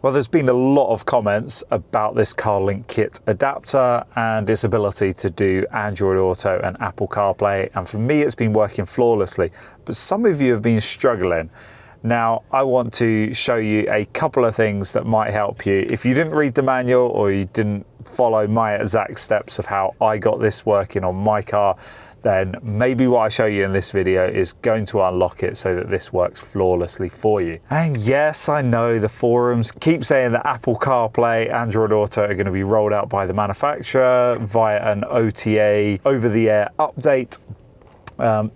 Well, there's been a lot of comments about this Carlinkit adapter and its ability to do Android Auto and Apple CarPlay, and for me it's been working flawlessly, but some of you have been struggling. Now I want to show you a couple of things that might help you. If you didn't read the manual or you didn't follow my exact steps of how I got this working on my car, then maybe what I show you in this video is going to unlock it so that this works flawlessly for you. And yes, I know the forums keep saying that Apple CarPlay, Android Auto are going to be rolled out by the manufacturer via an OTA over-the-air update.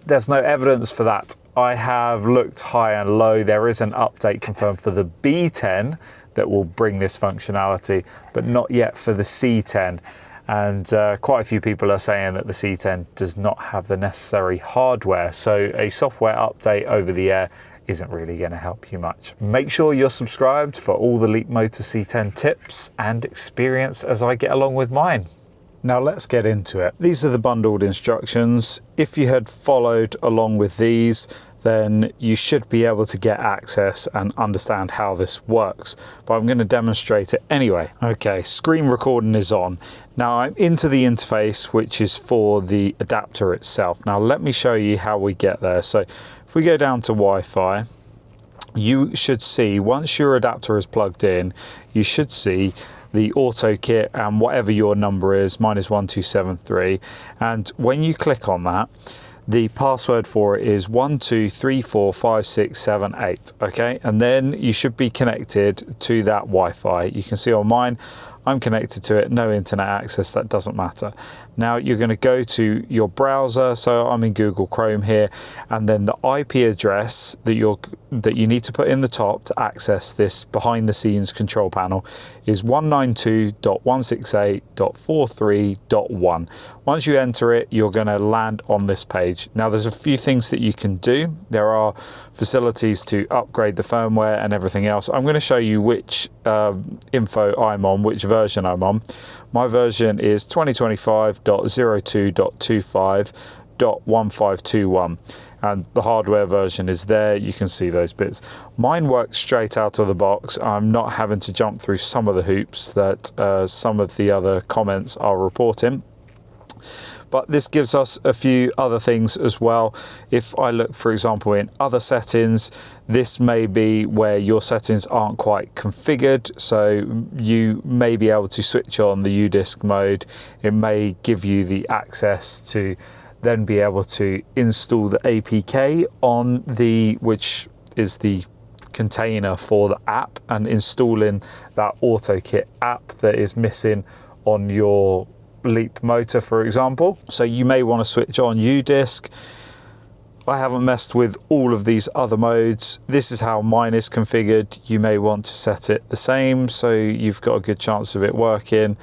There's no evidence for that. I have looked high and low. There is an update confirmed for the B10 that will bring this functionality, but not yet for the C10. And quite a few people are saying that the C10 does not have the necessary hardware, so a software update over the air isn't really going to help you much. Make sure you're subscribed for all the Leapmotor C10 tips and experience as I get along with mine. Now let's get into it. These are the bundled instructions. If you had followed along with these, then you should be able to get access and understand how this works. But I'm going to demonstrate it anyway. Okay, screen recording is on. Now I'm into the interface, which is for the adapter itself. Now let me show you how we get there. So if we go down to Wi-Fi, you should see, once your adapter is plugged in, you should see the auto kit and whatever your number is. Mine is 1273. And when you click on that, the password for it is 12345678. Okay, and then you should be connected to that Wi-Fi. You can see on mine, I'm connected to it, no internet access, that doesn't matter. Now you're going to go to your browser, so I'm in Google Chrome here, and then the IP address that you need to put in the top to access this behind the scenes control panel is 192.168.43.1. Once you enter it, you're going to land on this page. Now there's a few things that you can do. There are facilities to upgrade the firmware and everything else. I'm going to show you which info I'm on, which version I'm on. My version is 2025.02.25.1521, and the hardware version is there. You can see those bits. Mine works straight out of the box. I'm not having to jump through some of the hoops that some of the other comments are reporting. But this gives us a few other things as well. If I look, for example, in other settings, this may be where your settings aren't quite configured, so you may be able to switch on the UDisk mode. It may give you the access to then be able to install the APK on the, which is the container for the app, and installing that AutoKit app that is missing on your Leapmotor, for example. So you may want to switch on UDisk. I haven't messed with all of these other modes. This is how mine is configured. You may want to set it the same so you've got a good chance of it working,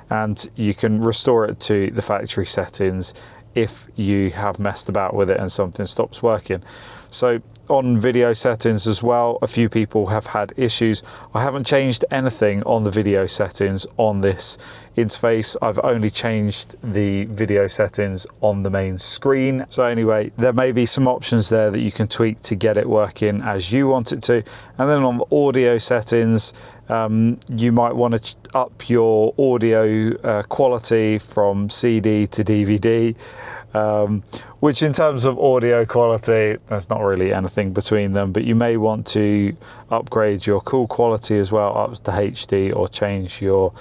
and you can restore it to the factory settings if you have messed about with it and something stops working. So on video settings as well, a few people have had issues. I haven't changed anything on the video settings on this interface. I've only changed the video settings on the main screen. So anyway, there may be some options there that you can tweak to get it working as you want it to. And then on the audio settings, you might want to up your audio quality from CD to DVD, which in terms of audio quality, there's not really anything between them, but you may want to upgrade your call quality as well up to HD, or change your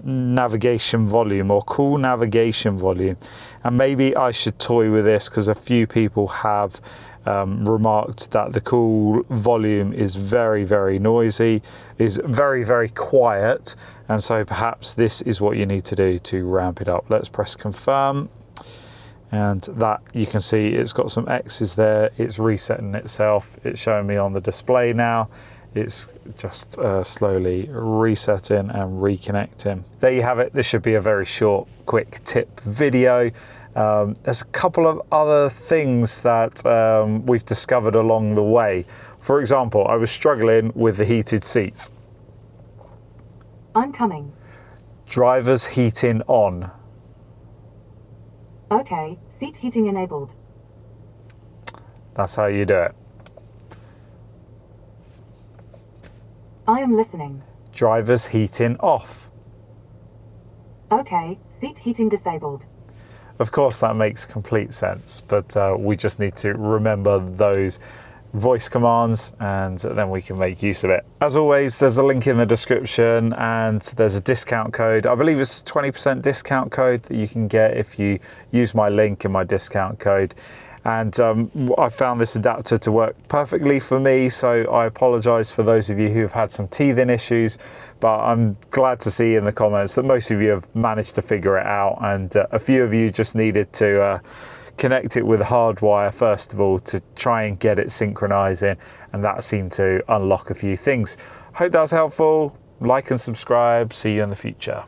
navigation volume or call navigation volume. And maybe I should toy with this, because a few people have remarked that the call volume is very, very noisy, is very, very quiet, and so perhaps this is what you need to do to ramp it up. Let's press confirm, and that, you can see it's got some X's there. It's resetting itself. It's showing me on the display now. It's just slowly resetting and reconnecting. There you have it. This should be a very short, quick tip video. There's a couple of other things that we've discovered along the way. For example, I was struggling with the heated seats. I'm coming. Driver's heating on. Okay, seat heating enabled. That's how you do it. I am listening. Driver's heating off. Okay, seat heating disabled. Of course, that makes complete sense, but we just need to remember those voice commands and then we can make use of it. As always, there's a link in the description and there's a discount code. I believe it's a 20% discount code that you can get if you use my link in my discount code. And I found this adapter to work perfectly for me, so I apologise for those of you who have had some teething issues, but I'm glad to see in the comments that most of you have managed to figure it out, and a few of you just needed to connect it with hardwire first of all to try and get it synchronising, and that seemed to unlock a few things. Hope that was helpful. Like and subscribe. See you in the future.